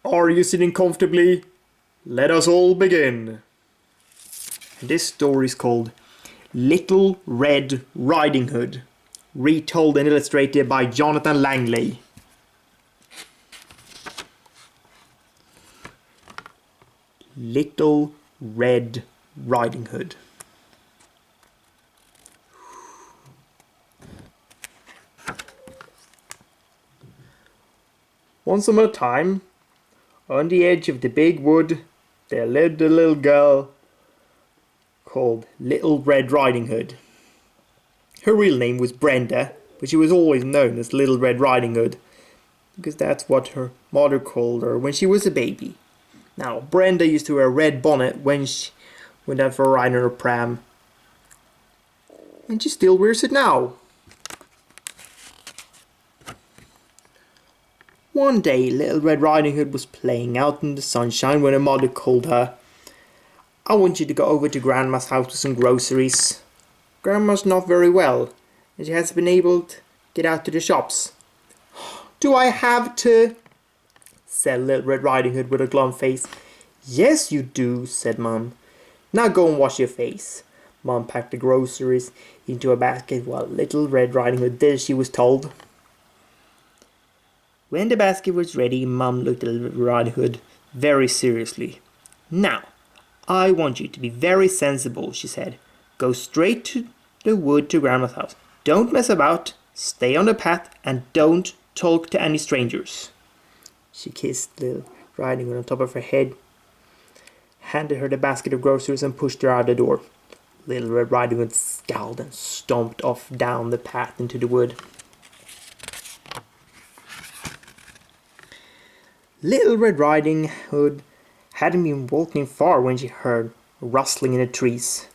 Are you sitting comfortably? Let us all begin. This story is called Little Red Riding Hood, retold and illustrated by Jonathan Langley. Little Red Riding Hood. Once upon a time, on the edge of the big wood, there lived a little girl called Little Red Riding Hood. Her real name was Brenda, but she was always known as Little Red Riding Hood, because that's what her mother called her when she was a baby. Now, Brenda used to wear a red bonnet when she went out for a ride in her pram, and she still wears it now. One day, Little Red Riding Hood was playing out in the sunshine when her mother called her. I want you to go over to Grandma's house with some groceries. Grandma's not very well, and she hasn't been able to get out to the shops. Do I have to? Said Little Red Riding Hood with a glum face. Yes, you do, said Mum. Now go and wash your face. Mum packed the groceries into a basket while Little Red Riding Hood did as she was told. When the basket was ready, Mum looked at Little Red Riding Hood very seriously. Now, I want you to be very sensible, she said. Go straight to the wood to Grandma's house. Don't mess about, stay on the path, and don't talk to any strangers. She kissed Little Riding Hood on top of her head, handed her the basket of groceries, and pushed her out the door. Little Red Riding Hood scowled and stomped off down the path into the wood. Little Red Riding Hood hadn't been walking far when she heard a rustling in the trees.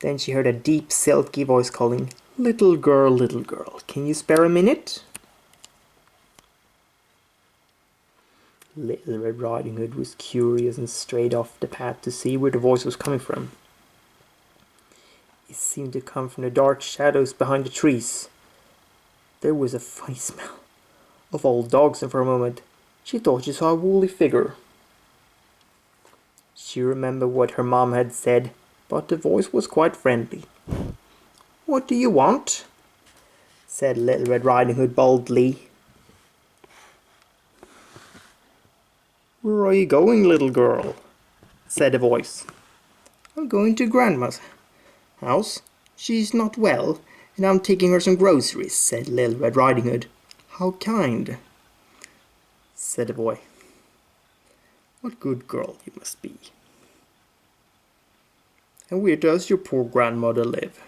Then she heard a deep, silky voice calling, little girl, can you spare a minute?" Little Red Riding Hood was curious and strayed off the path to see where the voice was coming from. It seemed to come from the dark shadows behind the trees. There was a funny smell of old dogs, and for a moment she thought she saw a woolly figure. She remembered what her mom had said, but the voice was quite friendly. "What do you want?" said Little Red Riding Hood boldly. "Where are you going, little girl?" said the voice. "I'm going to Grandma's house. She's not well, and I'm taking her some groceries," said Little Red Riding Hood. "How kind," said the boy. "What good girl you must be. And where does your poor grandmother live?"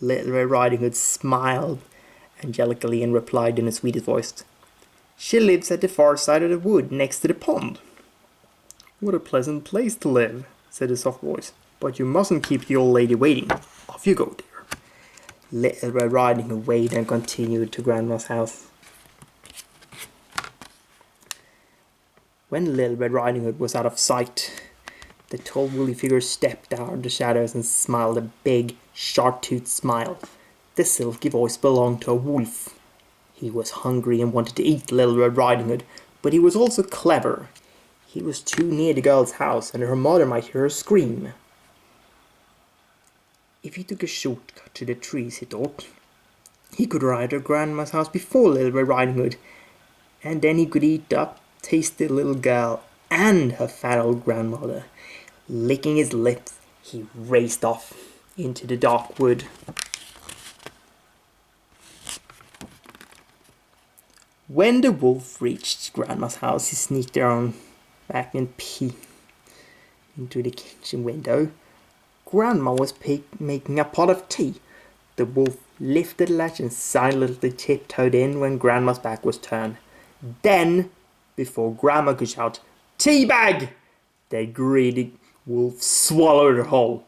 Little Red Riding Hood smiled angelically and replied in the sweetest voice, "She lives at the far side of the wood next to the pond." "What a pleasant place to live," said the soft voice. "But you mustn't keep the old lady waiting. Off you go, dear." Little Red Riding Hood waited and continued to Grandma's house. When Little Red Riding Hood was out of sight, the tall woolly figure stepped out of the shadows and smiled a big, sharp-toothed smile. The silky voice belonged to a wolf. He was hungry and wanted to eat Little Red Riding Hood, but he was also clever. He was too near the girl's house, and her mother might hear her scream. If he took a shortcut to the trees, he thought, he could ride to Grandma's house before Little Red Riding Hood, and then he could eat up tasty little girl and her fat old grandmother. Licking his lips, he raced off into the dark wood. When the wolf reached Grandma's house, he sneaked around back and peeked into the kitchen window. Grandma was making a pot of tea. The wolf lifted the latch and silently tiptoed in when Grandma's back was turned. Then, before Grandma could shout, "Tea bag!" the greedy wolf swallowed her whole.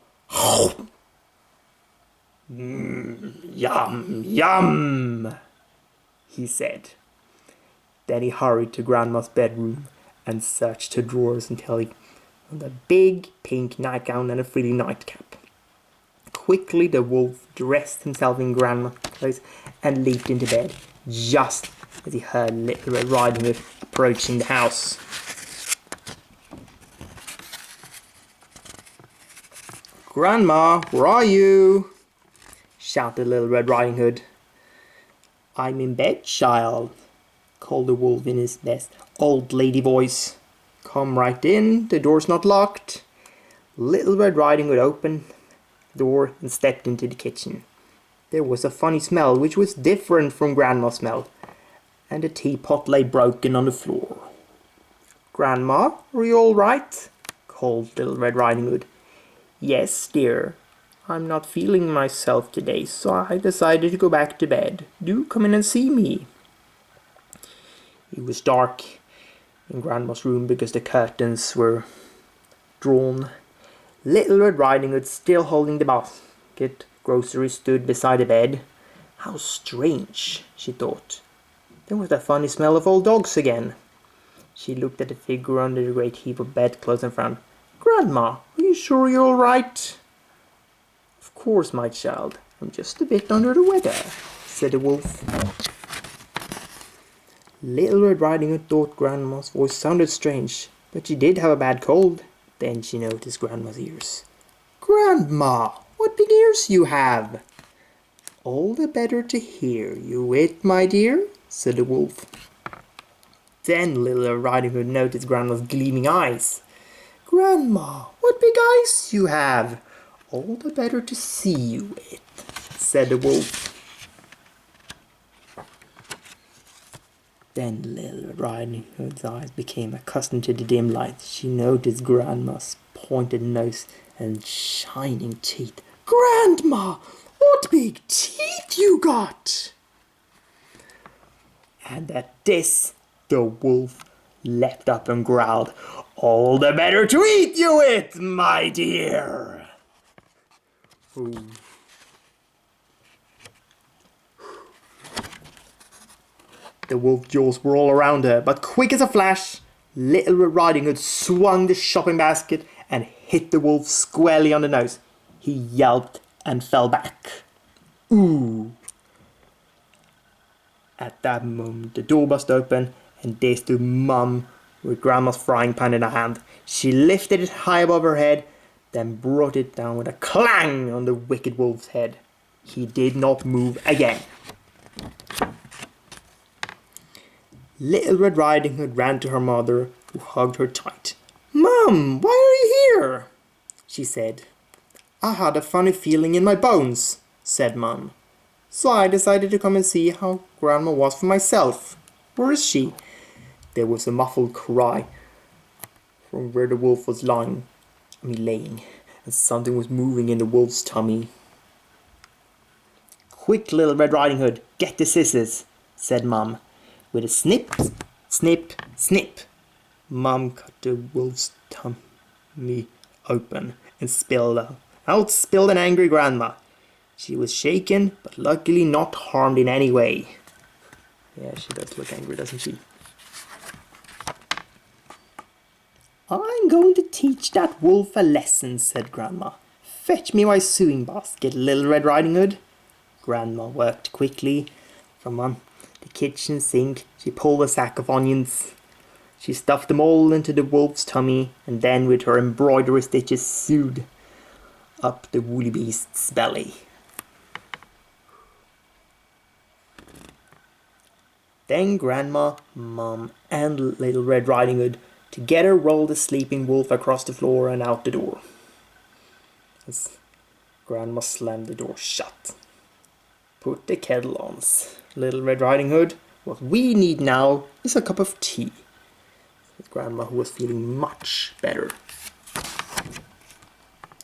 Yum, yum, he said. Then he hurried to Grandma's bedroom and searched her drawers until he found a big pink nightgown and a frilly nightcap. Quickly the wolf dressed himself in Grandma's clothes and leaped into bed, just as he heard Little Red Riding Hood approaching the house. "Grandma, where are you?" shouted Little Red Riding Hood. "I'm in bed, child," called the wolf in his best old lady voice. "Come right in, the door's not locked." Little Red Riding Hood opened the door and stepped into the kitchen. There was a funny smell which was different from Grandma's smell, and the teapot lay broken on the floor. "Grandma, are you all right?" called Little Red Riding Hood. "Yes, dear. I'm not feeling myself today, so I decided to go back to bed. Do come in and see me." It was dark in Grandma's room because the curtains were drawn. Little Red Riding Hood, still holding the basket groceries, stood beside the bed. How strange, she thought. There was that funny smell of old dogs again. She looked at the figure under the great heap of bedclothes and frowned. "Grandma, are you sure you're all right?" "Of course, my child. I'm just a bit under the weather," said the wolf. Little Red Riding Hood thought Grandma's voice sounded strange, but she did have a bad cold. Then she noticed Grandma's ears. "Grandma, what big ears you have!" "All the better to hear you with, my dear," said the wolf. Then Little Red Riding Hood noticed Grandma's gleaming eyes. "Grandma, what big eyes you have!" "All the better to see you with," said the wolf. Then Little Red Riding Hood's eyes became accustomed to the dim light. She noticed Grandma's pointed nose and shining teeth. "Grandma, what big teeth you got!" And at this, the wolf leapt up and growled, "All the better to eat you with, my dear!" Ooh. The wolf's jaws were all around her, but quick as a flash, Little Red Riding Hood swung the shopping basket and hit the wolf squarely on the nose. He yelped and fell back. Ooh! At that moment, the door burst open, and there stood Mum with Grandma's frying pan in her hand. She lifted it high above her head, then brought it down with a clang on the wicked wolf's head. He did not move again. Little Red Riding Hood ran to her mother, who hugged her tight. "Mum, why are you here?" she said. "I had a funny feeling in my bones," said Mum. "So I decided to come and see how Grandma was for myself." "Where is she?" There was a muffled cry from where the wolf was laying, and something was moving in the wolf's tummy. "Quick, Little Red Riding Hood, get the scissors," said Mum. With a snip, snip, snip, Mum cut the wolf's tummy open and spilled an angry Grandma. She was shaken, but luckily not harmed in any way. Yeah, she does look angry, doesn't she? "I'm going to teach that wolf a lesson," said Grandma. "Fetch me my sewing basket, Little Red Riding Hood." Grandma worked quickly from the kitchen sink. She pulled a sack of onions. She stuffed them all into the wolf's tummy, and then with her embroidery stitches sewed up the woolly beast's belly. Then Grandma, Mum, and Little Red Riding Hood together rolled the sleeping wolf across the floor and out the door. As Grandma slammed the door shut. "Put the kettle on, Little Red Riding Hood. What we need now is a cup of tea," said Grandma, who was feeling much better.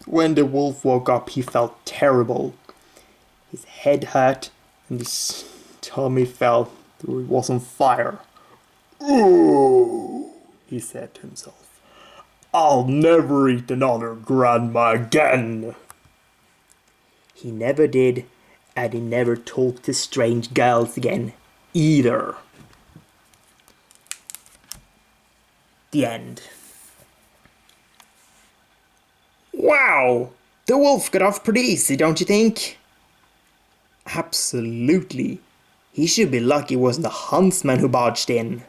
When the wolf woke up, he felt terrible. His head hurt and his tummy felt it was on fire. "Ooh," he said to himself. "I'll never eat another Grandma again." He never did, and he never talked to strange girls again, either. The end. Wow! The wolf got off pretty easy, don't you think? Absolutely. He should be lucky it wasn't a huntsman who barged in.